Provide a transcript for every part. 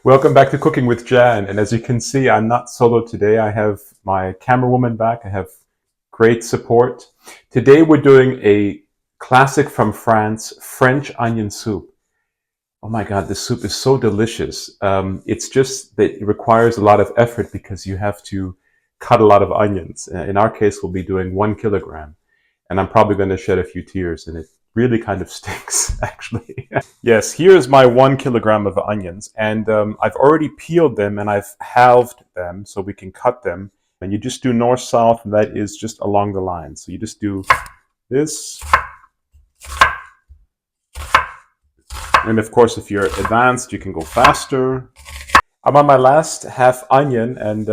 Welcome back to Cooking with Jan. And as you can see, I'm not solo today. I have my camera woman back. I have great support. Today we're doing a classic from France, French onion soup. Oh my God, this soup is so delicious. It's just that it requires a lot of effort because you have to cut a lot of onions. In our case, we'll be doing 1 kilogram. And I'm probably going to shed a few tears, and it really kind of stinks, actually. Yes, here's my 1 kilogram of onions, and I've already peeled them and I've halved them so we can cut them. And you just do north-south, and that is just along the line. So you just do this. And of course, if you're advanced, you can go faster. I'm on my last half onion, and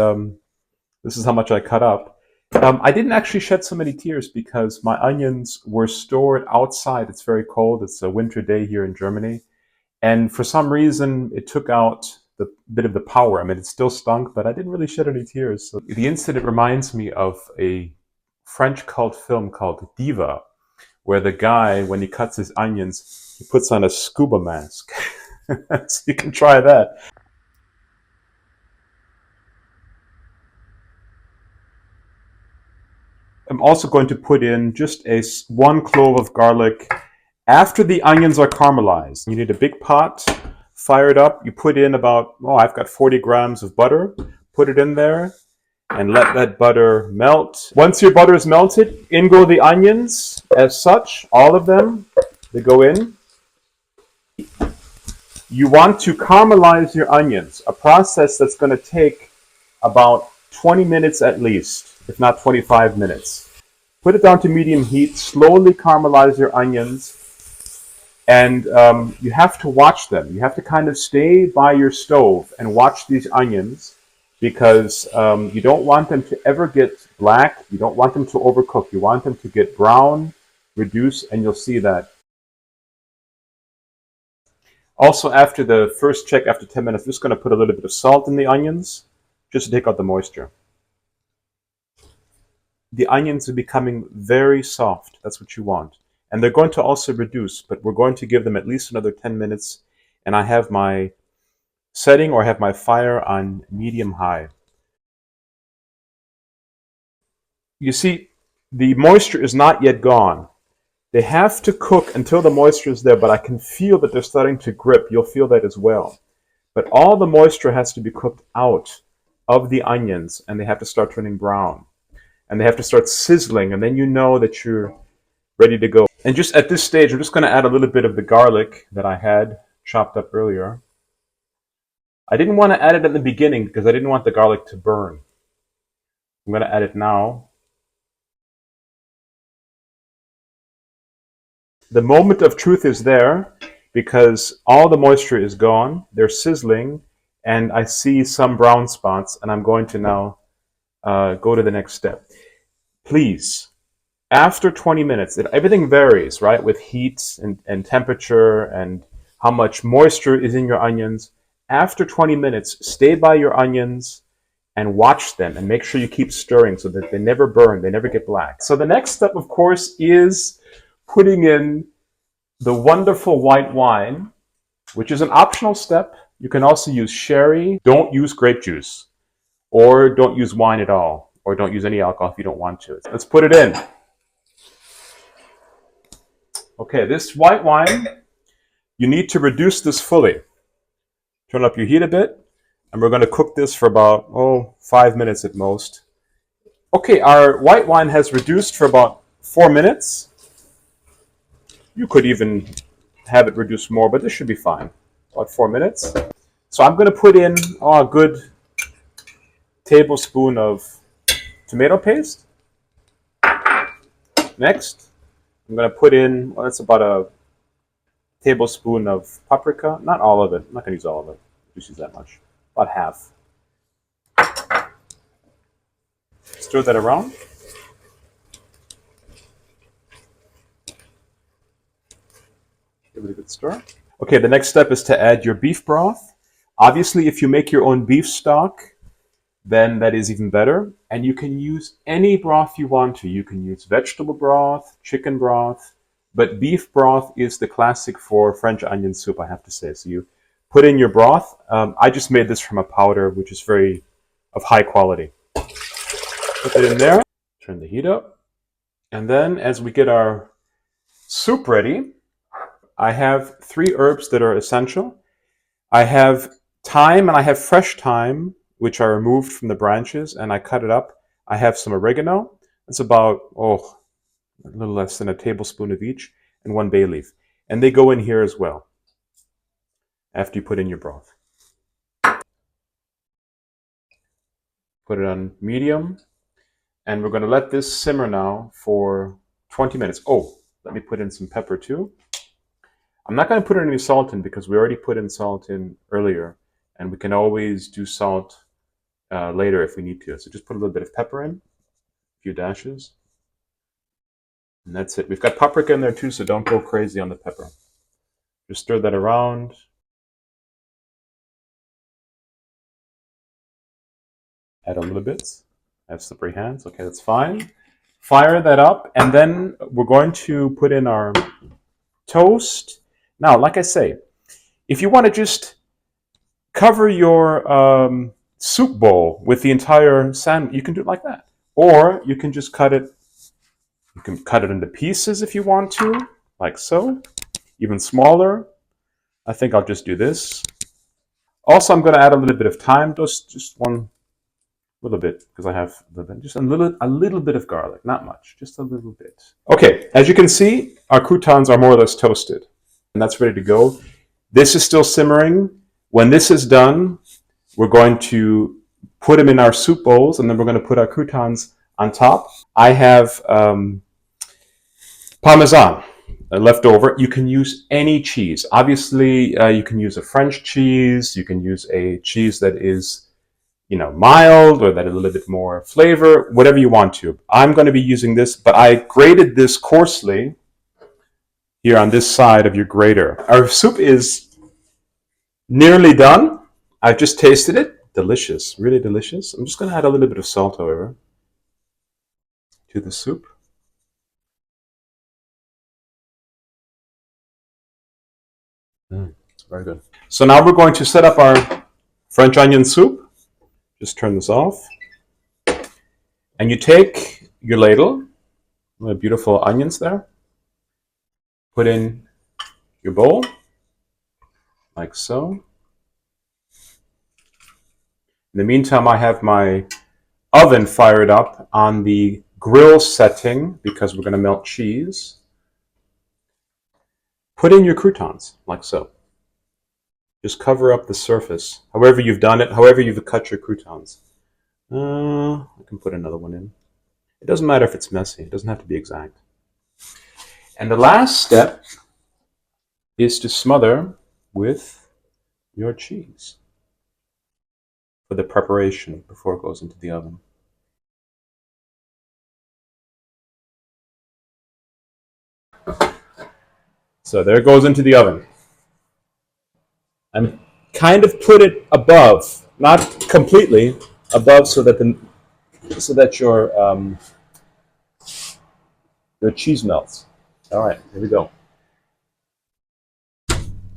this is how much I cut up. I didn't actually shed so many tears because my onions were stored outside. It's very cold. It's a winter day here in Germany. And for some reason, it took out the bit of the power. I mean, it still stunk, but I didn't really shed any tears. So the incident reminds me of a French cult film called Diva, where the guy, when he cuts his onions, he puts on a scuba mask. So you can try that. I'm also going to put in just 1 clove of garlic after the onions are caramelized. You need a big pot, fire it up. You put in about, I've got 40 grams of butter. Put it in there and let that butter melt. Once your butter is melted, in go the onions as such, all of them. They go in. You want to caramelize your onions, a process that's going to take about 20 minutes at least, if not 25 minutes. Put it down to medium heat, slowly caramelize your onions, and you have to watch them. You have to kind of stay by your stove and watch these onions because you don't want them to ever get black. You don't want them to overcook. You want them to get brown, reduce, and you'll see that. Also, after the first check, after 10 minutes, I'm just going to put a little bit of salt in the onions just to take out the moisture. The onions are becoming very soft. That's what you want. And they're going to also reduce, but we're going to give them at least another 10 minutes. And I have my setting, or I have my fire on medium-high. You see, the moisture is not yet gone. They have to cook until the moisture is there, but I can feel that they're starting to grip. You'll feel that as well. But all the moisture has to be cooked out of the onions, and they have to start turning brown. And they have to start sizzling, and then you know that you're ready to go. And just at this stage, I'm just going to add a little bit of the garlic that I had chopped up earlier. I didn't want to add it at the beginning because I didn't want the garlic to burn. I'm going to add it now. The moment of truth is there because all the moisture is gone. They're sizzling, and I see some brown spots, and I'm going to now go to the next step. Please, after 20 minutes, everything varies, right, with heat and temperature and how much moisture is in your onions. After 20 minutes, stay by your onions and watch them and make sure you keep stirring so that they never burn, they never get black. So the next step, of course, is putting in the wonderful white wine, which is an optional step. You can also use sherry. Don't use grape juice, or don't use wine at all, or don't use any alcohol if you don't want to. Let's put it in. Okay, this white wine, you need to reduce this fully. Turn up your heat a bit, and we're going to cook this for about, 5 minutes at most. Okay, our white wine has reduced for about 4 minutes. You could even have it reduce more, but this should be fine. About 4 minutes. So I'm going to put in a good tablespoon of tomato paste. Next, I'm going to put in, that's about a tablespoon of paprika. Not all of it. I'm not going to use all of it. Just use that much. About half. Stir that around. Give it a good stir. Okay, the next step is to add your beef broth. Obviously, if you make your own beef stock, then that is even better. And you can use any broth you want to. You can use vegetable broth, chicken broth, but beef broth is the classic for French onion soup, I have to say. So you Put in your broth. I just made this from a powder, which is of high quality. Put it in there. Turn the heat up. And then as we get our soup ready, I have 3 herbs that are essential. I have thyme, and I have fresh thyme, which I removed from the branches, and I cut it up. I have some oregano. It's about, a little less than a tablespoon of each, and 1 bay leaf. And they go in here as well after you put in your broth. Put it on medium, and we're going to let this simmer now for 20 minutes. Oh, let me put in some pepper too. I'm not going to put any salt in because we already put in salt in earlier, and we can always do salt later if we need to. So just put a little bit of pepper in, a few dashes, and that's it. We've got paprika in there too, so don't go crazy on the pepper. Just stir that around. Add a little bit. I have slippery hands. Okay, that's fine. Fire that up, and then we're going to put in our toast. Now, like I say, if you want to just cover your soup bowl with the entire sandwich, you can do it like that. Or you can just cut it. You can cut it into pieces if you want to, like so. Even smaller. I think I'll just do this. Also, I'm going to add a little bit of thyme, just one little bit, because I have just a little bit of garlic, not much, just a little bit. Okay, as you can see, our croutons are more or less toasted, and that's ready to go. This is still simmering. When this is done, we're going to put them in our soup bowls, and then we're going to put our croutons on top. I have parmesan left over. You can use any cheese. Obviously, you can use a French cheese. You can use a cheese that is mild, or that a little bit more flavor, whatever you want to. I'm going to be using this, but I grated this coarsely here on this side of your grater. Our soup is nearly done. I've just tasted it. Delicious, really delicious. I'm just going to add a little bit of salt, however, to the soup. Very good. So now we're going to set up our French onion soup. Just turn this off. And you take your ladle, the beautiful onions there, put in your bowl, like so. In the meantime, I have my oven fired up on the grill setting because we're going to melt cheese. Put in your croutons, like so. Just cover up the surface, however you've done it, however you've cut your croutons. I can put another one in. It doesn't matter if it's messy. It doesn't have to be exact. And the last step is to smother with your cheese for the preparation before it goes into the oven. So there it goes into the oven. And kind of put it above, not completely above, so that your cheese melts. All right, here we go.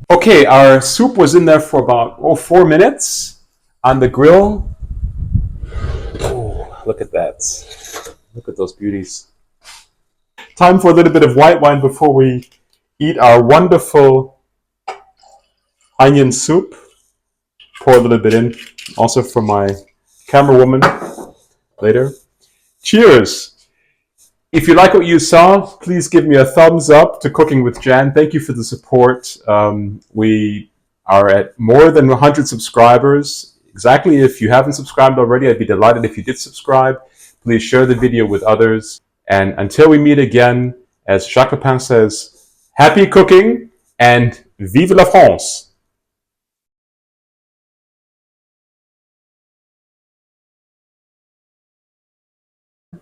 Okay, our soup was in there for about 4 minutes on the grill. Oh, look at that! Look at those beauties. Time for a little bit of white wine before we eat our wonderful onion soup. Pour a little bit in, also for my camera woman later. Cheers! If you like what you saw, please give me a thumbs up to Cooking with Jan. Thank you for the support. We are at more than 100 subscribers. Exactly, if you haven't subscribed already, I'd be delighted if you did subscribe. Please share the video with others. And until we meet again, as Jacques Pepin says, happy cooking and vive la France!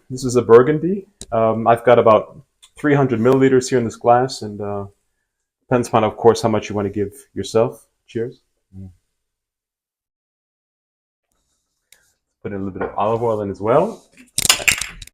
This is a Burgundy. I've got about 300 milliliters here in this glass, and depends upon, of course, how much you want to give yourself. Cheers. Put in a little bit of olive oil in as well.